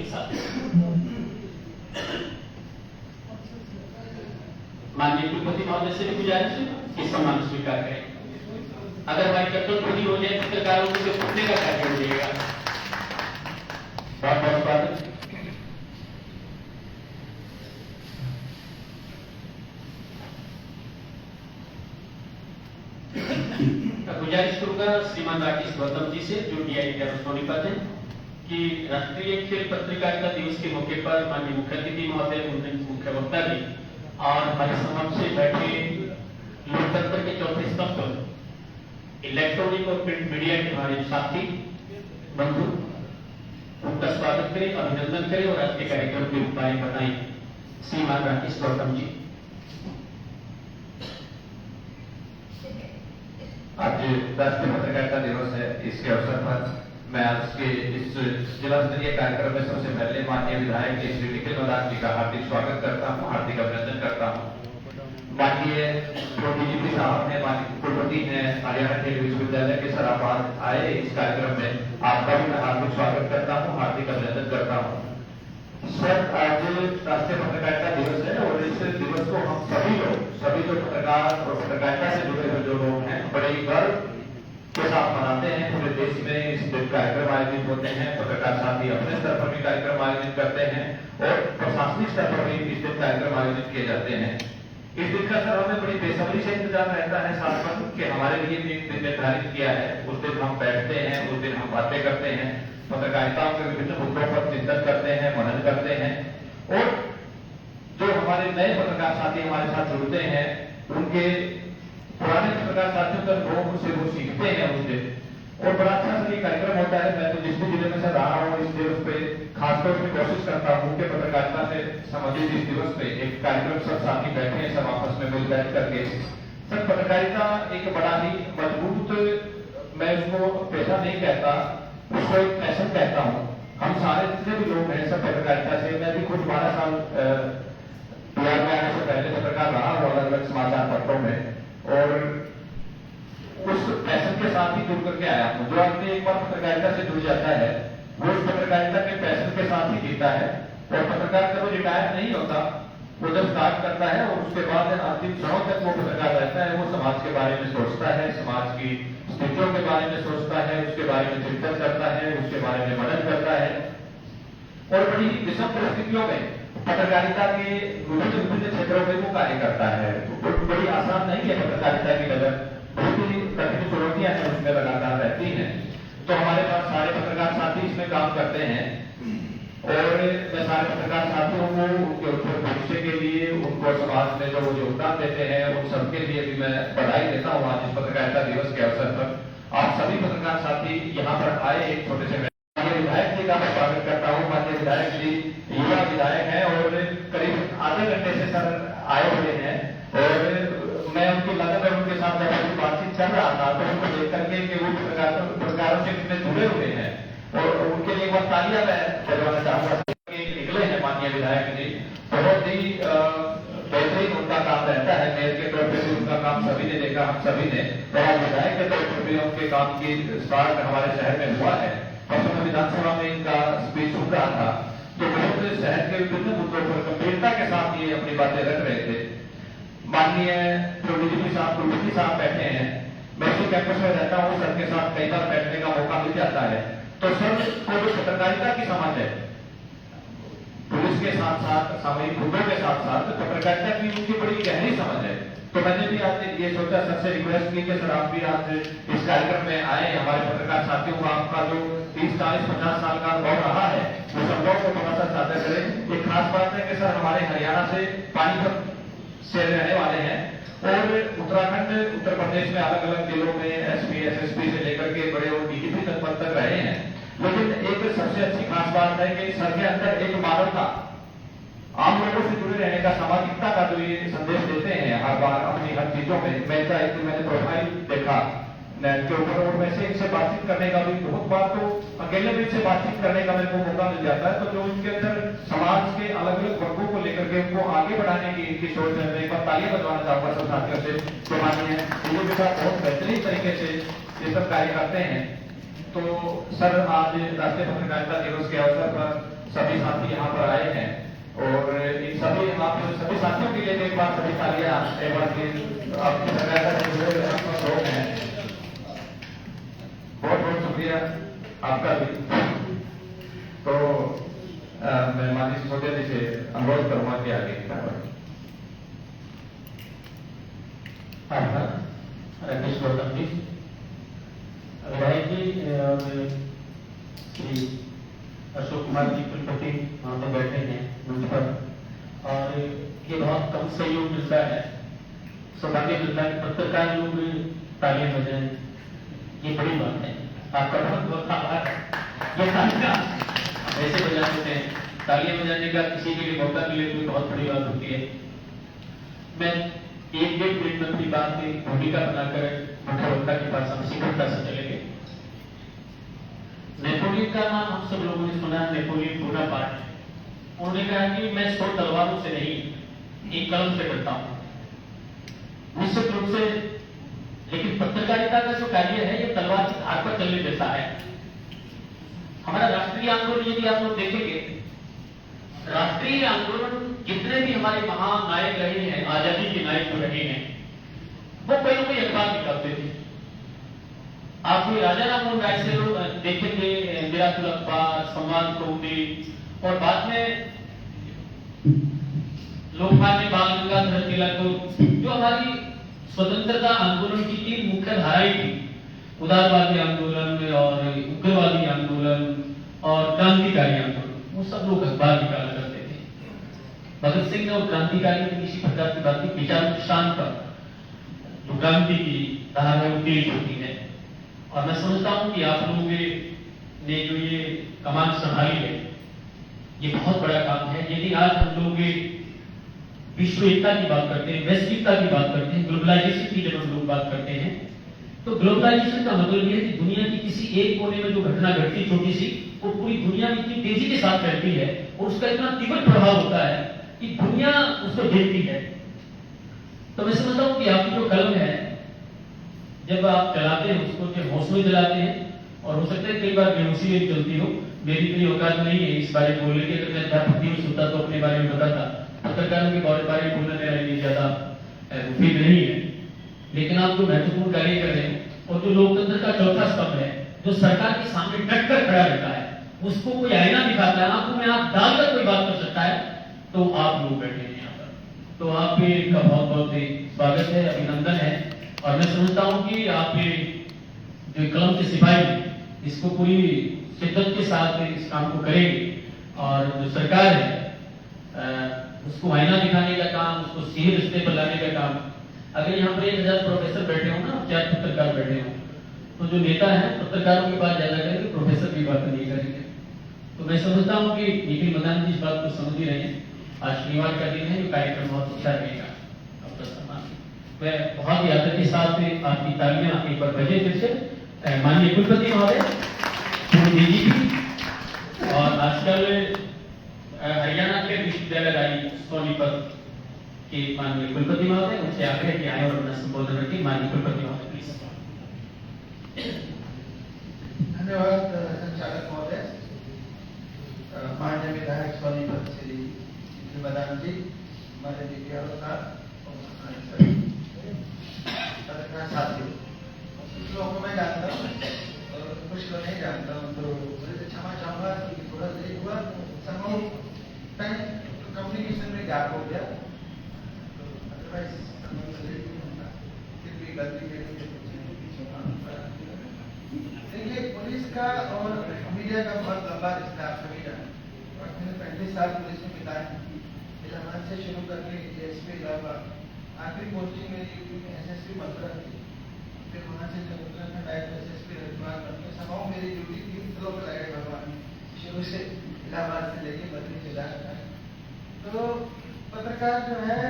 के साथ। माननीय कुलपति महोदय से भी गुजारिश है कि सम्मान स्वीकार करें। अगर हमारी कर्तव्य पूरी हो जाए पत्रकारों को जो पूछने का कार्य हो जाएगा। बहुत बहुत स्वागत। गुजारिश करूंगा श्रीमान राकेश गौतम जी से, जो DIT सोनीपत है, कि राष्ट्रीय खेल पत्रकारिता दिवस के मौके पर माननीय मुख्य अतिथि महोदय, मुख्य वक्ता जी और हमारे समक्ष से बैठे लोकतंत्र के चौथे स्तंभ इलेक्ट्रॉनिक और प्रिंट मीडिया के हमारे साथी बंधु, उनका स्वागत करें, अभिनंदन करें और आज के कार्यक्रम के उपाय बताएं। श्रीमान राकेश गौतम जी। आज राष्ट्रीय पत्रकारिता दिवस है। इसके अवसर पर मैं आज के इस जिला स्तरीय कार्यक्रम में सबसे पहले माननीय विधायक श्री निखिल मदान जी का हार्दिक स्वागत करता हूं, हार्दिक अभिनंदन करता हूं। माननीय DGP साहब ने, माननीय कुलपति ने, हरियाणा खेल विश्वविद्यालय के सर आप आए इस कार्यक्रम में, आपका भी मैं हार्दिक स्वागत करता हूँ, हार्दिक अभिनंदन करता हूँ। सर, आज राष्ट्रीय पत्रकारिता दिवस है और इस दिवस को हम सभी लोग, सभी जो पत्रकार और पत्रकारिता से जुड़े हुए जो लोग हैं, बड़े गर्व के साथ मनाते हैं। पूरे देश में इस दिन कार्यक्रम आयोजित होते हैं, पत्रकार साथी अपने स्तर पर भी कार्यक्रम आयोजित करते हैं और प्रशासनिक स्तर पर भी इस दिन कार्यक्रम आयोजित किए जाते हैं। इस दिन का सर हमें बड़ी बेसब्री से इंतजार रहता है शासन कि हमारे लिए भी एक दिन निर्धारित किया है। उस दिन हम बैठते हैं, उस दिन हम बातें करते हैं, पत्रकारिता के विभिन्न मुद्दों पर चिंतन करते हैं, मनन करते हैं और जो हमारे नए पत्रकार साथी हमारे साथ जुड़ते हैं, उनके पुराने पत्रकार साथियों का लोग से वो सीखते हैं उस दिन। और बड़ा अच्छा सर ये कार्यक्रम होता है। मैं तो जिस भी जिले में सर रहा हूँ, इस दिवस पे खासतौर से कोशिश करता हूँ कि पत्रकारिता से संबंधित इस दिवस पे एक कार्यक्रम सब साथी बैठे हैं, सब आपस में मिल बैठ करके। सर, पत्रकारिता एक बड़ा ही मजबूत, मैं उसको पेशा नहीं कहता, उसको एक पैशन कहता हूँ। हम सारे जितने भी लोग हैं सब पत्रकारिता से, मैं भी खुद 12 साल बिहार में आने से पहले पत्रकार रहा हूँ अलग अलग समाचार पत्रों में और उस पैशन के साथ ही जुड़ करके आया हूँ। जो आदमी एक बार पत्रकारिता से जुड़ जाता है वो उस पत्रकारिता के पैशन के साथ ही जीता है और पत्रकार कभी रिटायर नहीं होता। वो जब स्टार्ट करता है और उसके बाद अंतिम क्षणों तक वो पत्रकार रहता है। वो समाज के बारे में सोचता है, समाज की स्थितियों के बारे में सोचता है, उसके बारे में चिंतन करता है, उसके बारे में मनन करता है और बड़ी ही विषम परिस्थितियों में पत्रकारिता के विभिन्न क्षेत्रों में वो कार्य करता है। तो बड़ी आसान नहीं है पत्रकारिता की नजर, बहुत ही कठिन चुनौतियां हैं उसमें लगातार रहती हैं। तो हमारे पास सारे पत्रकार साथी इसमें काम करते हैं और मैं सारे पत्रकार साथियों को उनके उज्जवल भविष्य के लिए, उनको समाज में जो योगदान देते हैं, उन सबके लिए भी मैं बधाई देता हूँ आज इस पत्रकारिता दिवस के अवसर पर। आप सभी पत्रकार साथी यहाँ पर आए, एक छोटे से विधायक जी का मैं स्वागत करता हूँ। माननीय विधायक जी युवा विधायक हैं और करीब आधे घंटे से सर आए हुए हैं और मैं उनकी लगन और उनके साथ जब बातचीत चल रहा था तो उनको देख करके कि वो पत्रकारों से कितने जुड़े हुए हैं और उनके लिए एक बार तालियां मैं बजवाना चाहूंगा। निकले हैं माननीय विधायक जी, बहुत ही बेहतरीन उनका काम रहता है। मेयर के तौर पर भी उनका काम सभी ने देखा, हम सभी ने, और आज विधायक के तौर पर भी उनके काम की स्टार्ट हमारे शहर में हुआ है। परसों विधानसभा में इनका स्पीच सुन रहा था तो बहुत शहर के विभिन्न मुद्दों पर गंभीरता के साथ ये अपनी बातें रख रहे थे। माननीय DGP साहब, कुलपति साहब बैठे हैं। मैं इसी कैंपस में रहता हूँ, सर के साथ कई बार बैठने का मौका मिल जाता है। तो सर को जो पत्रकारिता की समझ है, पुलिस के साथ साथ सामयिक मुद्दों के साथ साथ पत्रकारिता की उनकी बड़ी गहरी समझ है। तो मैंने भी आज ये सोचा, सबसे रिक्वेस्ट की कि सर आप भी आज इस कार्यक्रम में आए। हमारे पत्रकार साथियों को आपका जो 30, 40, 50 साल का अनुभव रहा है वो अनुभव को थोड़ा सा साझा करें। एक खास बात है कि सर हमारे हरियाणा से पानीपत से रहने वाले हैं और उत्तराखंड, उत्तर प्रदेश में अलग अलग जिलों में SP, SSP से लेकर के बड़े और DGP पद तक रहे हैं। लेकिन एक सबसे अच्छी खास बात है कि सर के अंदर एक मानवता, आम लोगों से जुड़े रहने का, सामाजिकता का जो ये संदेश देते हैं हर बार अपनी हर चीजों में। मैं एक मैंने प्रोफाइल देखा नेट के ऊपर और वैसे इनसे बातचीत करने का भी बहुत बार तो अकेले भी इनसे बातचीत करने का मेरे को मौका मिल जाता है। तो जो इनके अंदर समाज के अलग अलग वर्गों को लेकर के उनको आगे बढ़ाने की इनकी सोच है। मैं एक बार तालियां बजवाना चाहूंगा सब साथियों से जो माननीय DGP साहब बहुत बेहतरीन तरीके से ये सब कार्य करते हैं। तो सर आज राष्ट्रीय पत्रकारिता दिवस के अवसर पर सभी साथी यहाँ पर आए हैं और इन सभी सभी साथियों के लिए एक बार सभी तालियां एक बार फिर आपकी सरकार से जुड़े हुए आप लोग हैं, बहुत बहुत शुक्रिया आपका भी। तो मैं माननीय सिसोदिया जी से अनुरोध करूंगा कि आगे की बात। राकेश गौतम जी, विधायक जी और श्री अशोक कुमार जी कुलपति वहाँ पे बैठे हैं मंच पर, और ये बहुत कम सहयोग मिलता है, सौभाग्य मिलता है कि पत्रकार लोग तालियां बजाएं, ये बड़ी बात है। आपका बहुत बहुत आभार। ये तालियां ऐसे बजाने से, तालियां बजाने का किसी के लिए मौका मिले तो बहुत बड़ी बात होती है। मैं एक डेढ़ मिनट में अपनी बात की भूमिका बनाकर मुख्य वक्ता के पास हम शीघ्रता से चले गए। नेपोलियन का नाम हम सब लोगों ने सुना है, नेपोलियन बोनापार्ट। उन्होंने कहा कि मैं 100 तलवारों से नहीं, एक कलम से डरता हूं। निश्चित रूप से, लेकिन पत्रकारिता का जो कार्य है ये तलवार की धार पर चलने जैसा है। हमारा राष्ट्रीय आंदोलन यदि आप लोग देखेंगे, राष्ट्रीय आंदोलन जितने भी हमारे महान नायक रहे हैं, आजादी के नायक जो रहे हैं, वो कोई ना कोई अखबार निकालते थे। आप राजा राममोहन राय से लोग देखेंगे, मिराकुल अखबार, संवाद कौमुदी, और बाद में लोकमान्य बाल गंगाधर तिलक, जो हमारी स्वतंत्रता आंदोलन की 3 मुख्य धाराएं थी, उदारवादी आंदोलन और उग्रवादी आंदोलन और क्रांतिकारी आंदोलन, वो सब लोग अखबार निकाला करते थे। भगत सिंह और क्रांतिकारी की किसी प्रकार की बात की विचार शान पर जो क्रांति की धारा है वो तेज होती है। और मैं समझता हूं कि आप लोगों ने जो ये कमान संभाली है, ये बहुत बड़ा काम है। यदि आज हम लोग विश्व एकता की बात करते हैं, वैश्विकता की बात करते हैं, ग्लोबलाइजेशन की जब हम लोग बात करते हैं, तो ग्लोबलाइजेशन का मतलब यह है कि दुनिया की किसी एक कोने में जो घटना घटती छोटी सी, वो पूरी दुनिया में इतनी तेजी के साथ फैलती है और उसका इतना तीव्र प्रभाव होता है कि दुनिया उसको झेलती है। तो मैं समझता हूं कि आपकी जो कलम है, जब आप चलाते हैं उसको जब होश में चलाते हैं, और हो सकता है कई बार बेहोशी में चलती हो, मेरी इतनी औकात नहीं है इस बारे में बोलने की। अगर मैं अध्यापक दिवस होता तो अपने बारे में बताता, पत्रकारों के बारे में बोलना मेरा लिए ज्यादा मुफीद नहीं है। लेकिन आप जो महत्वपूर्ण कार्य कर रहे हैं और जो लोकतंत्र का चौथा स्तंभ है, जो सरकार के सामने डट कर खड़ा रहता है, उसको कोई आईना दिखाता है, आंखों में आंख डालकर कोई बात कर सकता है, तो आप लोग बैठे हैं यहाँ पर। तो आप भी इनका बहुत बहुत स्वागत है, अभिनंदन है। और मैं समझता हूँ कि आप जो कलम के सिपाही इसको पूरी शिद्दत के साथ इस काम को करेंगे, और जो सरकार है उसको आईना दिखाने का काम, उसको सही रिश्ते पर लाने का काम। अगर यहाँ पर 1000 प्रोफेसर बैठे हो ना, 4 पत्रकार बैठे हो, तो जो नेता है पत्रकारों की बात ज्यादा करेंगे, प्रोफेसर की बात नहीं करेंगे। तो मैं समझता हूँ कि निखिल मदान जी इस बात को समझ ही रहे हैं। आज शनिवार का दिन है, जो कार्यक्रम बहुत अच्छा रहेगा आपका सम्मान। मैं बहुत ही आदर के साथ आपकी तालियां एक बार बजे फिर से माननीय कुलपति महोदय जी, और आजकल हरियाणा के विश्वविद्यालय राई सोनीपत के माननीय कुलपति महोदय, उनसे आग्रह किया है और अपना संबोधन रखें। माननीय कुलपति महोदय प्लीज। धन्यवाद संचालक महोदय। माननीय विधायक सोनीपत श्री मदान जी, हमारे पत्रकार साथियों, कुछ लोगों को मैं जानता हूँ और कुछ को नहीं जानता हूँ, तो मुझे क्षमा चाहूंगा कि थोड़ा देरी हुआ, समूह कम्युनिकेशन में गैप हो गया, तो अदरवाइज फिर भी गलती के लिए देखिए, पुलिस का और मीडिया का बहुत लंबा रिश्ता आप सभी जाने, और मैंने 35 साल पुलिस में बिताए, इलाहाबाद से शुरू करके एएसपी इलाहाबाद, आखिरी पोस्टिंग मेरी यूपी में एसएसपी मथुरा थी, फिर वहाँ से जब उत्तराखंड आए तो एसएसपी हरिद्वार करके समाओं मेरी ड्यूटी 3 फ्लोर पर आए भगवान, शुरू से इलाहाबाद से लेके बदली जिला है। तो पत्रकार जो है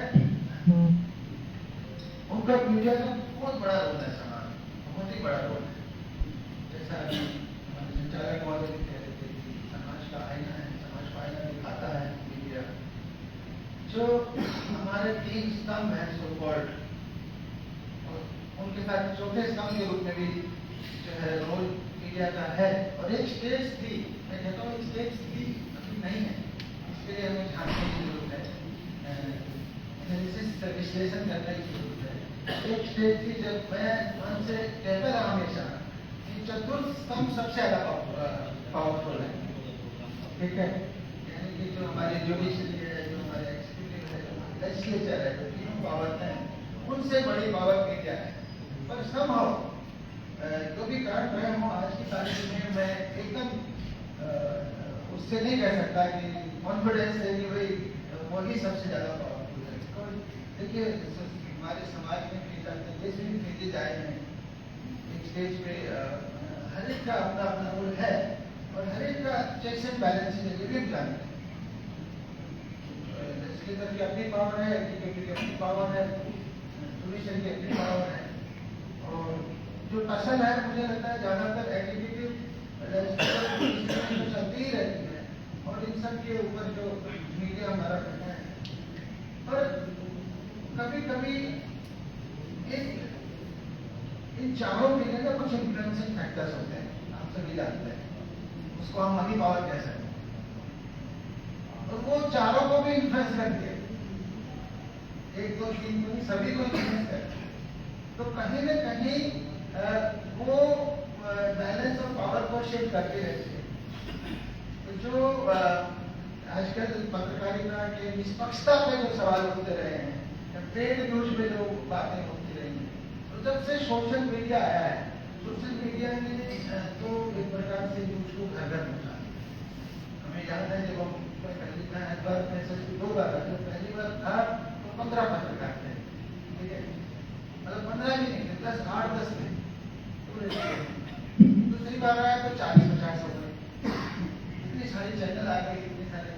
उनका मीडिया का बहुत बड़ा रोल है, समाज बहुत ही बड़ा रोल है। जैसा संचालक महोदय भी कह रहे थे कि समाज का आईना है, समाज को आईना दिखाता है मीडिया। जो हमारे 3 स्तंभ हैं सो कॉल्ड, और उनके साथ चौथे स्तंभ के रूप में भी जो है रोल मीडिया का है। और एक स्टेज थी, मैं कहता हूँ एक स्टेज थी, अभी नहीं विश्लेषण करने की जरूरत है। एक स्टेज की जब मैं मन से कहता रहा हमेशा कि चतुर्थ स्तंभ सबसे ज्यादा पावरफुल है, ठीक है, यानी कि जो हमारे जुडिशरी है, जो हमारे एग्जीक्यूटिव है, जो लेजिस्लेचर है, जो तीनों पावर हैं, उनसे बड़ी पावर मीडिया है। पर समहाउ जो भी कारण रहे हो आज की तारीख में मैं एकदम उससे नहीं कह सकता कि कॉन्फिडेंस है कि भाई वही सबसे ज्यादा पावरफुल है। तो देखिए हमारे समाज में भी जाते हैं, जैसे भी भेजे जाए हैं एक स्टेज पे हर एक का अपना अपना रोल है और हर एक का चेक्स एंड बैलेंसेस है, ये भी हम जानते हैं। लेजिस्लेटर की अपनी पावर है, एग्जीक्यूटिव की अपनी पावर है, जुडिशरी की अपनी पावर है, और जो टसल है मुझे लगता है ज्यादातर एग्जीक्यूटिव लेजिस्लेटर चलती ही रहती है, और इन सब के ऊपर जो मीडिया हमारा करना है। पर कभी कभी इन चारों मीडिया का कुछ इन्फ्लुएंसिंग फैक्टर्स होते हैं, आप सभी जानते हैं, उसको हम मनी पावर कह सकते हैं, और वो चारों को भी इन्फ्लुएंस करती है, 1 2 3 को नहीं, सभी को इन्फ्लुएंस करती है। तो कहीं न कहीं वो बैलेंस ऑफ पावर को शेप करती रहती है। तो जो आजकल पत्रकारिता के निष्पक्षता पे जो सवाल उठते रहे हैं, पेड न्यूज में जो बातें होती रही हैं, तो जब से सोशल मीडिया आया है, सोशल मीडिया ने तो एक प्रकार से न्यूज को घर घर पहुंचा। हमें याद है जब हम पहली बार में 2 बार जब पहली बार था तो 15 पत्रकार थे, ठीक है, मतलब 15 भी नहीं थे, 10 8 10 थे। दूसरी बार आया तो 40 50 हो गए, इतनी सारी चैनल आ गई, इतने सारे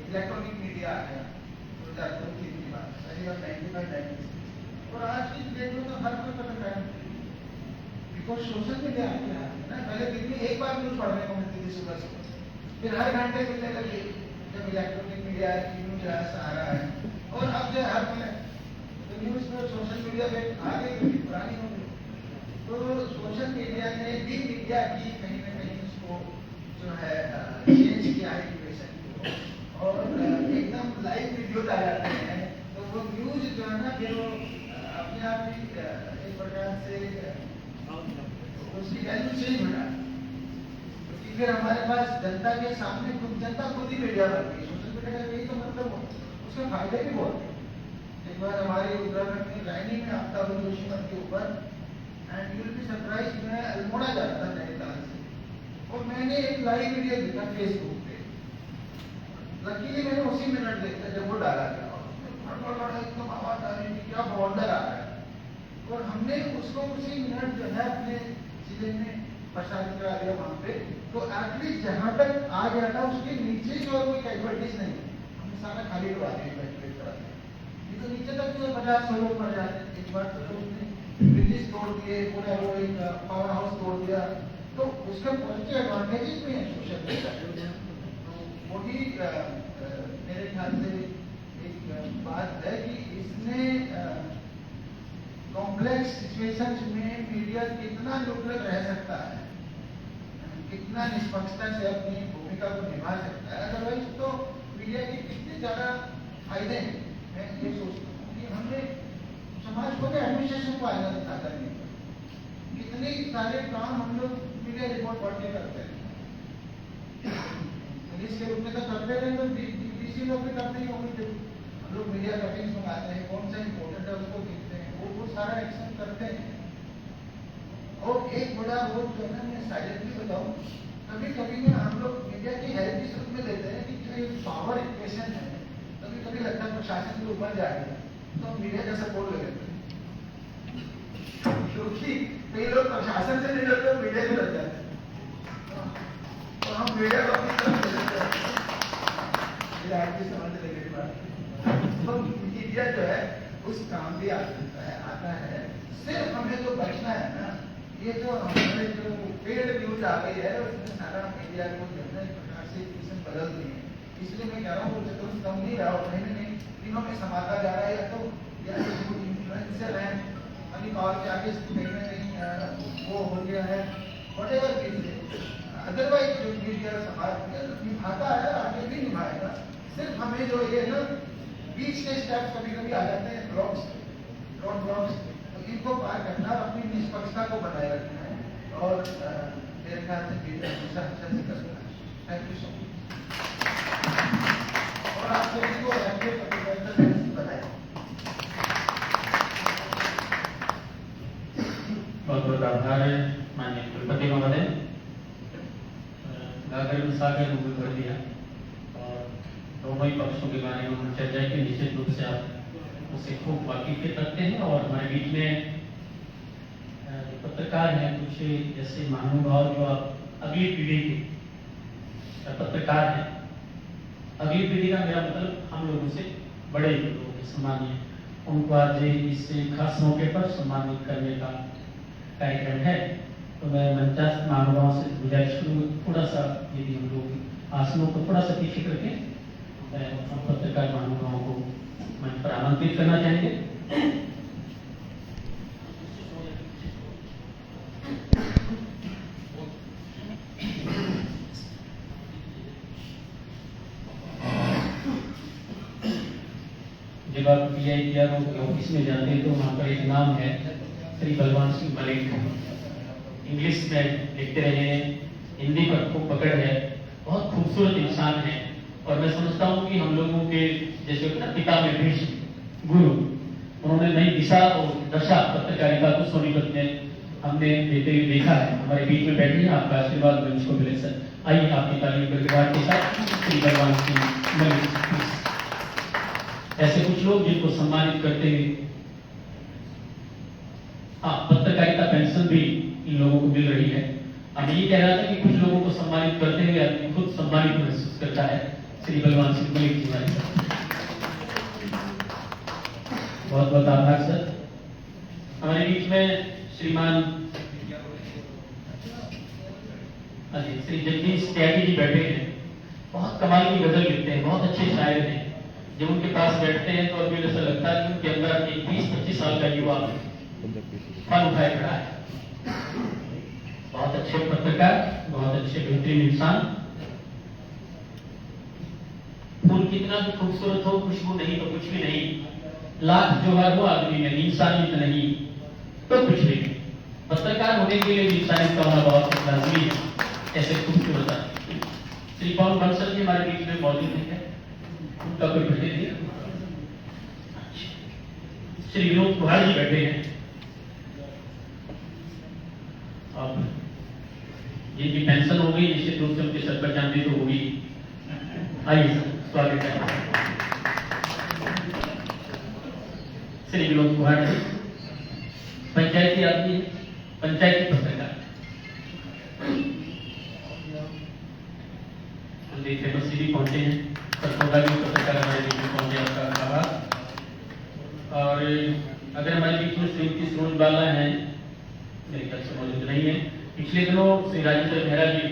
इलेक्ट्रॉनिक मीडिया आ गया 2003 की बात, पहली बार 95 96, और आज की डेट में तो हर कोई पत्रकार है, बिकॉज सोशल मीडिया आ गया है ना। पहले दिन में एक बार न्यूज पढ़ने को मिलती थी सुबह सुबह, फिर हर घंटे मिलने लगी जब इलेक्ट्रॉनिक मीडिया है, न्यूज है, सहारा है, और अब जो हर मिले तो न्यूज में सोशल मीडिया पे आ गई, पुरानी हो गई। तो सोशल मीडिया ने भी मीडिया की कहीं ना कहीं उसको जो है चेंज किया है इक्वेशन को, और एकदम लाइव वीडियो डाल जाते हैं, तो वो न्यूज जो है ना फिर वो अपने आप ही एक प्रकार से उसकी वैल्यू चेंज हो जाती है, क्योंकि फिर हमारे पास जनता के सामने जनता खुद ही मीडिया बन गई। सोशल मीडिया का यही तो मतलब हो, उसके फायदे भी बहुत हैं। एक बार हमारे उत्तराखंड में रायनी में आपदा हुई जोशीमठ के ऊपर, and you will be surprise, मैं अल्मोड़ा जाता था नैनीताल से, और मैंने एक लाइव वीडियो देखा फेसबुक पे, लकीली मैंने उसी मिनट देखा जब वो डाला गया, और एकदम आवाज आ रही थी, क्या बॉर्डर आ रहा है, और हमने उसको उसी मिनट जो है अपने जिले में प्रसारित करा दिया वहां पे। तो एटलीस्ट जहां तक आ गया था उसके नीचे जो कोई कैजुअलिटीज नहीं, हमने सारा खाली करवा दिया, इवैक्यूएट करा दिया, नहीं तो नीचे तक जो 50-100 लोग मर जाते। एक बार तो उसने ब्रिटिश तोड़ दिए, पूरा वो एक पावर हाउस तोड़ दिया, तो उसके पॉजिटिव एडवांटेजेस भी हैं सोशल मीडिया। तो वही मेरे ख्याल से एक बात है कि इसने कॉम्प्लेक्स सिचुएशंस में मीडिया कितना न्यूट्रल रह सकता है, कितना निष्पक्षता से अपनी भूमिका को निभा सकता है। अदरवाइज तो मीडिया के कितने ज्यादा फायदे हैं, मैं ये सोचता हूँ कि हमने समाज को एडमिनिस्ट्रेशन को आईना दिखाता नहीं, कितने सारे काम हम लोग मीडिया रिपोर्ट पढ़ के करते हैं, पुलिस के रूप में तो करते रहे, तो डीसी लोग भी करते ही होंगे, हम लोग मीडिया कटिंग्स मंगाते हैं, कौन सा इम्पोर्टेंट है उसको देखते हैं, वो सारा एक्शन करते हैं। और एक बड़ा रोल जो है मैं साइलेंटली बताऊं, कभी कभी ना हम लोग मीडिया की हेल्प इस रूप में लेते हैं कि जो पावर इक्वेशन है, कभी कभी लगता है प्रशासन के ऊपर जाएगा तो हम मीडिया का सपोर्ट ले लेते हैं, क्योंकि कई लोग प्रशासन से नहीं लड़ते, मीडिया से लड़ जाते हैं, तो हम मीडिया को अपनी तरफ ले लेते हैं। आपकी समझ लगे बात, तो मीडिया जो है उस काम भी आता है। सिर्फ हमें तो बचना है ना, ये जो हमारे जो पेड न्यूज आ गई है उसने सारा मीडिया को जो है एक प्रकार से किस्म बदल दी है। इसलिए मैं कह रहा हूँ तो कम नहीं रहा, कहीं ना कहीं तीनों में समाता जा रहा है, या तो इन्फ्लुएंसर है मनी पावर के आगे कहीं ना कहीं वो हो गया है, वॉटेवर चीज। अदरवाइज जो मीडिया समाज में निभाता है आगे भी निभाएगा, सिर्फ हमें जो ये ना बीच के स्टेप्स कभी कभी आ जाते हैं, ब्लॉक्स रोड ब्लॉक्स, तो इनको पार करना और अपनी निष्पक्षता को बनाए रखना है और मेरे ख्याल से बीच हमेशा अच्छा से करना है। Thank you so much. और आप सभी को एक्टिव पत्रकारिता दिवस की बधाई। बहुत बहुत आभार माननीय कुलपति महोदय। गागर सागर मुझे भर दिया और दोनों ही पक्षों के बारे में हम चर्चा की। निश्चित रूप से आप उससे खूब वाकिफियत रखते हैं और हमारे बीच में जो पत्रकार हैं कुछ जैसे महानुभाव जो आप अगली पीढ़ी के पत्रकार हैं। अगली पीढ़ी का मेरा मतलब हम लोगों से बड़े लोग सम्मानीय, उनको आज इस खास मौके पर सम्मानित करने का कार्यक्रम है। तो मैं मंचास्थ महानुभावों से गुजारिश करूँगा थोड़ा सा यदि हम लोग आसनों को थोड़ा सा पीछे करके हम पत्रकार महानुभावों को मंच पर आमंत्रित करना चाहेंगे। जब आप PITR ऑफिस में जाते हैं तो वहाँ पर एक नाम है श्री बलवान सिंह मलिक। इंग्लिश में लिखते रहे हैं, हिंदी पर खूब पकड़ है, बहुत खूबसूरत इंसान है। और मैं समझता हूँ कि हम लोगों के जैसे ना पिता में भीष्म गुरु, उन्होंने नई दिशा और दशा पत्रकारिता को सोनीपत में हमने देते हुए देखा है। हमारे बीच में बैठे हैं, आपका आशीर्वाद मंच को मिले सर। आइए आपकी तालीम प्रतिभाग के साथ श्री बलवान सिंह मलिक। ऐसे कुछ लोग जिनको सम्मानित करते हुए, हाँ पत्रकारिता पेंशन भी इन लोगों को मिल रही है। अब ये कह रहा था कि कुछ लोगों को सम्मानित करते हुए आदमी खुद सम्मानित महसूस करता है। श्री बलवान सिंह मलिक जी हमारे साथ, बहुत बहुत आभार सर। हमारे बीच में श्रीमान श्री जगदीश त्यागी जी बैठे हैं। बहुत कमाल की गजल लिखते हैं, बहुत अच्छे शायर हैं। जब उनके पास बैठते हैं तो अभी ऐसा लगता है कि उनके अंदर एक 20-25 साल का युवा फल उठाए खड़ा है। बहुत अच्छे पत्रकार, बहुत अच्छे बेहतरीन इंसान। फूल कितना भी खूबसूरत हो, खुशबू नहीं तो कुछ भी नहीं। लाख जोहर हो आदमी में, इंसानियत नहीं तो कुछ भी नहीं। पत्रकार होने के लिए इंसानियत का होना बहुत लाजमी है। ऐसे खूबसूरत श्री पवन बंसल जी हमारे बीच में मौजूद है, उनका कोई परिचय नहीं। श्री विनोद कुहार जी बैठे हैं। अब जिनकी पेंशन हो गई निश्चित रूप से उनके सर पर चांदी तो होगी। आइए स्वागत है श्री विनोद कुहार जी। पंचायती आदमी, पंचायती पत्रकार, कुलदीप फेमस जी भी पहुंचे हैं। सरकोदा भी पत्रकार हमारे बीच में पहुंचे, आपका आभार। और अगर हमारे बीच में श्रीमती सरोज बाला है, मेरे ख्याल से मौजूद नहीं है। पिछले दिनों श्री राजेंद्र मेहरा जी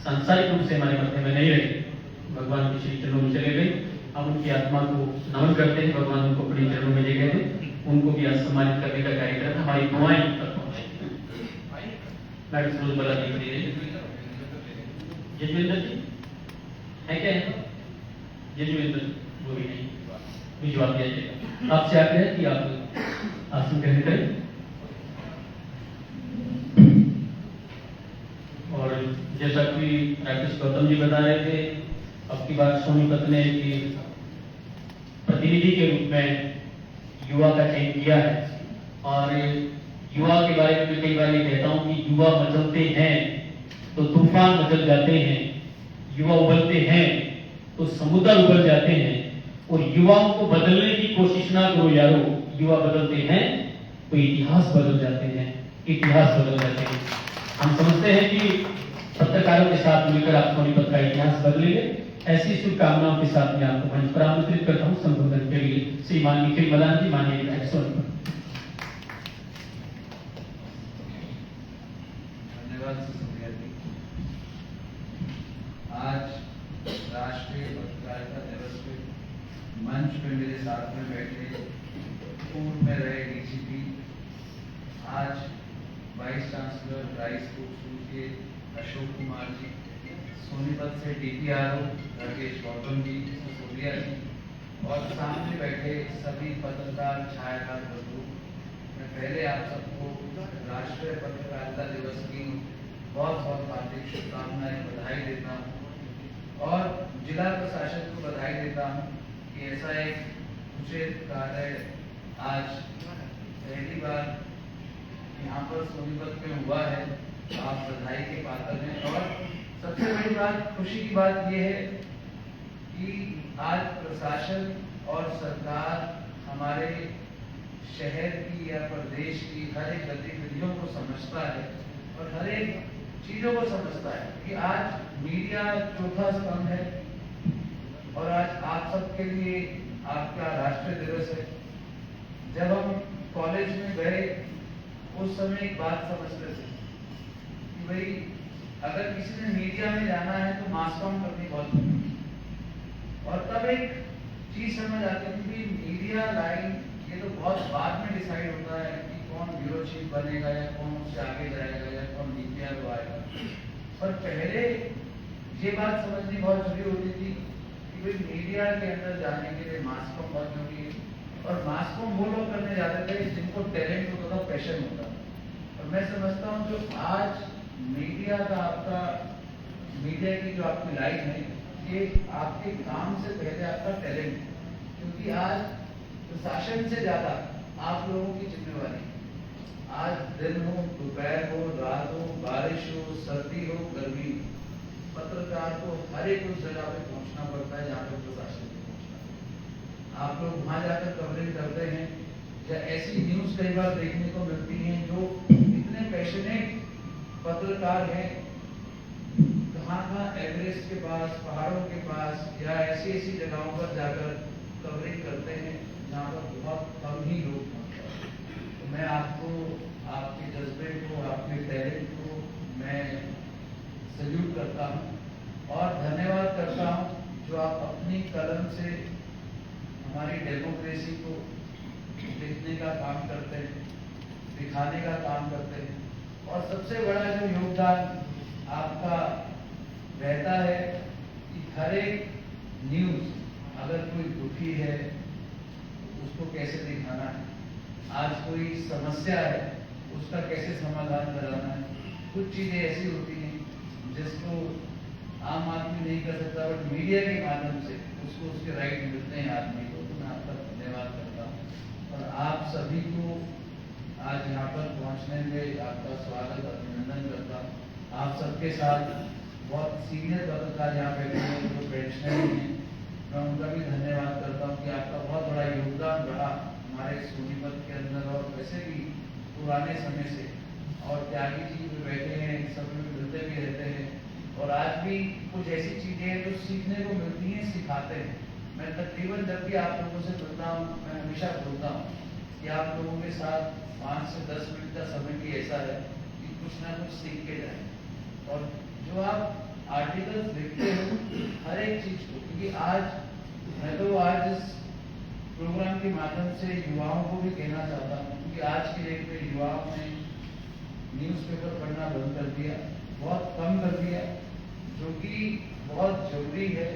सांसारिक रूप से हमारे मध्य में नहीं रहे, भगवान के श्री चरणों में चले गए। हम उनकी आत्मा को नमन करते हैं, भगवान उनको अपने चरणों में जगह दे। उनको भी आज सम्मानित करने का कार्यक्रम, हमारी दुआएं तक पहुंचे। मैडम सरोज बाला जी जजविंदर जी है क्या है? जजविंदर वो भी नहीं, भिजवा दिया जाएगा। आपसे आग्रह है कि आप आसन ग्रहण करें। और जैसा कि राकेश गौतम जी बता रहे थे, अब की बार सोनीपत ने एक प्रतिनिधि के रूप में युवा का चयन किया है। और युवा के बारे में मैं कई बार ये कहता हूँ कि युवा मचलते हैं तो तूफान मचल जाते हैं, युवा उबलते हैं तो समुद्र उबल जाते हैं। और युवाओं को बदलने की कोशिश ना करो यारो, युवा बदलते हैं तो इतिहास बदल जाते हैं, इतिहास बदल जाते हैं। हम समझते हैं कि पत्रकारों के साथ मिलकर आप सोनीपत का इतिहास बदलेंगे। ऐसी शुभकामनाओं के साथ मैं आपको मंच पर आमंत्रित करता हूँ संबोधन के लिए। श्रीमान निखिल मदान जी, माननीय विधायक सोनीपत। धन्यवाद सुप्रिया जी। आज राष्ट्रीय पत्रकारिता दिवस पे मंच पे मेरे साथ में बैठे पूर्व में रहे DGP, आज वाइस चांसलर राइस स्कूल के अशोक कुमार जी, सोनीपत से DPRO राकेश गौतम जी, सिसोदिया जी, और सामने बैठे सभी पत्रकार छायाकार बंधु, मैं पहले आप सबको राष्ट्रीय पत्रकारिता दिवस की बहुत बहुत हार्दिक शुभकामनाएं, बधाई देता हूँ और जिला प्रशासन को बधाई देता हूँ कि ऐसा एक उचित कार्य आज पहली बार यहाँ पर सोनीपत में हुआ है। आप बधाई के पात्र हैं और सबसे बड़ी बात, खुशी की बात यह है कि आज प्रशासन और सरकार हमारे शहर की या प्रदेश की हर एक गतिविधियों को समझता है और हर एक चीजों को समझता है कि आज मीडिया चौथा स्तंभ है और आज आप सबके लिए आपका राष्ट्रीय दिवस है। जब हम कॉलेज में गए उस समय एक बात समझते थे कि भाई अगर किसी ने मीडिया में जाना है तो मास कॉम करनी बहुत जरूरी है और तब एक चीज समझ आती थी कि मीडिया लाइन ये तो बहुत बाद में डिसाइड होता है कि कौन ब्यूरो चीफ बनेगा या कौन उससे आगे जाएगा या कौन नीतियां आएगा। पर पहले ये बात समझनी बहुत जरूरी होती थी कि भाई मीडिया के अंदर जाने के लिए मास कॉम बहुत जरूरी है और मास कॉम वो लोग करने जाते थे जिनको टैलेंट होता था, पैशन होता था। और मैं समझता हूँ जो आज मीडिया का आपका मीडिया की जो आपकी लाइन है ये आपके काम से पहले आपका टैलेंट है, क्योंकि आज प्रशासन से ज्यादा आप लोगों की जिम्मेवारी, आज दिन हो दोपहर हो रात हो बारिश हो सर्दी हो गर्मी, पत्रकार को हर एक उस जगह पे पहुंचना पड़ता है जहाँ पे प्रशासन को पहुंचना है। आप लोग वहां जाकर कवरेज करते हैं या ऐसी न्यूज कई बार देखने को मिलती हैं जो इतने पैशनेट पत्रकार हैं, कहाँ एवरेस्ट के पास, पहाड़ों के पास या ऐसी जगहों पर जाकर कवरेज करते हैं जहाँ पर बहुत कम ही लोग पहुँचते हैं। तो मैं आपको, आपके जज्बे को, आपके टैलेंट को मैं सल्यूट करता हूँ और धन्यवाद करता हूँ जो आप अपनी कलम से हमारी डेमोक्रेसी को लिखने का काम करते हैं, दिखाने का काम करते हैं। और सबसे बड़ा जो योगदान आपका रहता है कि हर एक न्यूज अगर कोई दुखी है उसको कैसे दिखाना है, आज कोई समस्या है उसका कैसे समाधान कराना है। कुछ चीजें ऐसी होती हैं जिसको आम आदमी नहीं कर सकता बट मीडिया के माध्यम से उसको उसके राइट मिलते हैं आदमी को। तो मैं आपका धन्यवाद करता हूँ और आप सभी को आज यहाँ पर पहुँचने में आपका स्वागत, अभिनंदन करता हूँ। आप सबके साथ बहुत सीनियर पत्रकार यहाँ बैठे हैं जो पेंशनरी हैं, मैं उनका भी धन्यवाद करता हूँ कि आपका बहुत बड़ा योगदान रहा हमारे सोनीपत के अंदर और वैसे भी पुराने समय से। और त्यागी जी भी बैठे हैं, सब लोग मिलते भी रहते हैं और आज भी कुछ ऐसी चीजें हैं जो सीखने को मिलती हैं, सिखाते हैं। मैं तकरीबन जब भी आप लोगों से मिलता हूँ मैं हमेशा बोलता हूँ कि आप लोगों के साथ 5 से 10 मिनट का समय भी ऐसा है कि कुछ ना कुछ सीख के जाए। और जो आप आर्टिकल्स लिखते हो हर एक चीज को, क्योंकि आज मैं तो आज इस प्रोग्राम के माध्यम से युवाओं को भी कहना चाहता हूँ, क्योंकि आज के डेट में युवाओं ने न्यूज़पेपर पढ़ना बंद कर दिया, बहुत कम कर दिया, जो कि बहुत जरूरी है।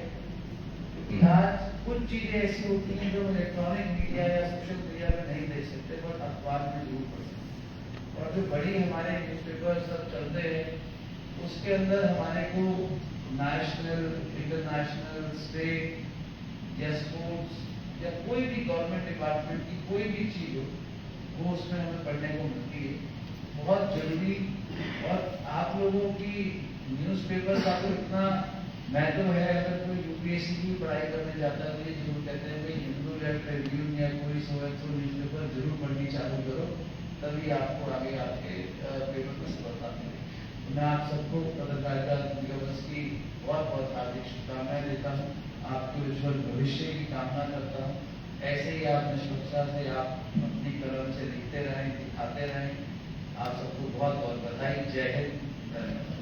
क्योंकि आज कुछ चीजें ऐसी होती हैं जो इलेक्ट्रॉनिक मीडिया या सोशल मीडिया में नहीं देख सकते बट अखबार में जरूर पढ़ सकते। और जो बड़ी हमारे न्यूज़पेपर सब चलते हैं उसके अंदर हमारे को नेशनल, इंटरनेशनल, स्टेट या स्पोर्ट्स या कोई भी गवर्नमेंट डिपार्टमेंट की कोई भी चीज हो वो उसमें हमें पढ़ने को मिलती है, बहुत जरूरी। और आप लोगों की न्यूज़पेपर का तो इतना महत्व है, अगर कोई यूपीएससी की पढ़ाई करने जाता है तो ये जरूर कहते हैं भाई हिंदू या ट्रिब्यून या कोई सो न्यूज़पेपर जरूर पढ़नी चालू करो, तभी आपको आगे आपके पेपर में सफलता मिलेगी। मैं आप सबको पत्रकारिता दिवस की बहुत बहुत हार्दिक शुभकामनाएं देता हूँ, आपके उज्जवल भविष्य की कामना करता हूँ। ऐसे ही आप निष्पक्षता से आप अपनी कलम से लिखते रहें, दिखाते रहें। आप सबको बहुत बहुत बधाई। जय हिंद, धन्यवाद।